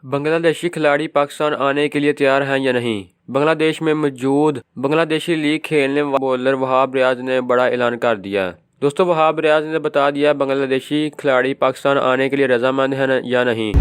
बांग्लादेशी खिलाड़ी पाकिस्तान आने के लिए तैयार हैं या नहीं। बांग्लादेश में मौजूद बांग्लादेशी लीग खेलने वाले बॉलर वहाब रियाज ने बड़ा ऐलान कर दिया। दोस्तों, वहाब रियाज ने बता दिया बांग्लादेशी खिलाड़ी पाकिस्तान आने के लिए रजामंद हैं या नहीं।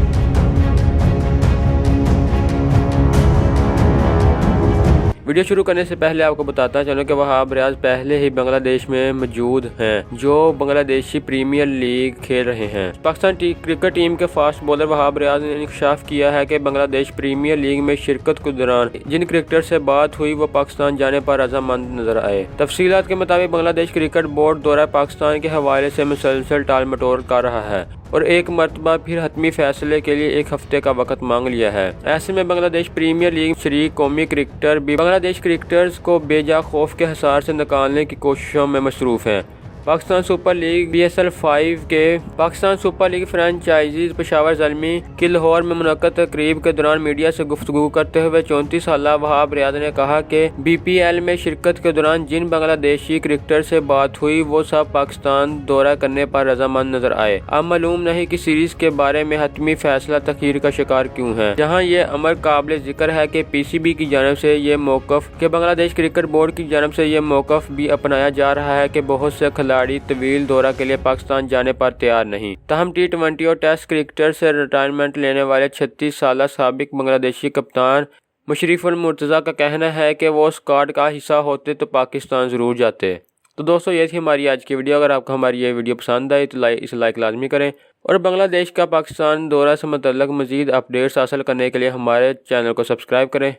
वीडियो शुरू करने से पहले आपको बताता चलो कि वहाब रियाज पहले ही बांग्लादेश में मौजूद हैं, जो बांग्लादेशी प्रीमियर लीग खेल रहे हैं। पाकिस्तान क्रिकेट टीम के फास्ट बॉलर वहाब रियाज ने इंकशाफ किया है कि बांग्लादेश प्रीमियर लीग में शिरकत के दौरान जिन क्रिकेटर से बात हुई वो पाकिस्तान जाने पर रजामंद नजर आए। तफसीलात के मुताबिक बांग्लादेश क्रिकेट बोर्ड दौरा पाकिस्तान के हवाले से मुसलसल टाल मटोल कर रहा है और एक मरतबा फिर हतमी फैसले के लिए 1 हफ्ते का वक्त मांग लिया है। ऐसे में बांग्लादेश प्रीमियर लीग शरीक कौमी क्रिकेटर भी बांग्लादेश क्रिकेटर्स को बेजा खौफ के हिसार से निकालने की कोशिशों में मसरूफ हैं। पाकिस्तान सुपर लीग BSL 5 के Pakistan super league franchise Peshawar Zalmi की लाहौर में मुनक्कद तकरीब के दौरान मीडिया से गुफ्तगू करते हुए 34 साला वहाब रियाज ने कहा कि BPL में शिरकत के दौरान जिन बांग्लादेशी क्रिकेटर से बात हुई वो सब पाकिस्तान दौरा करने पर रजामंद नजर आए। अब मालूम नहीं कि सीरीज के बारे में हतमी फैसला तखीर का शिकार क्यों है, जहाँ ये अमर काबिल जिक्र है कि PCB की जानब से ये मौकफ के बांग्लादेश क्रिकेट बोर्ड की जानब से ये मौकफ भी अपनाया जा रहा है कि बहुत से खिलाड़ी तवील दौरा के लिए पाकिस्तान जाने पर तैयार नहीं। ताहम T20 और टेस्ट क्रिकेटर से रिटायरमेंट लेने वाले 36 साला साबिक बांग्लादेशी कप्तान मुशर्रिफुल मुर्तज़ा का कहना है कि वो स्क्वाड का हिस्सा होते तो पाकिस्तान ज़रूर जाते। तो दोस्तों, ये थी हमारी आज की वीडियो। अगर आपको हमारी ये वीडियो पसंद आई तो इसे लाइक लाजमी करें और बांग्लादेश का पाकिस्तान दौरा से मुतल्लिक मज़ीद अपडेट्स हासिल करने के लिए हमारे चैनल को सब्सक्राइब करें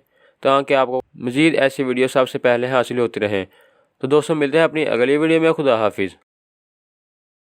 ताकि आपको मज़ीद ऐसी वीडियो सबसे पहले हासिल होती रहें। तो दोस्तों, मिलते हैं अपनी अगली वीडियो में। खुदा हाफिज़।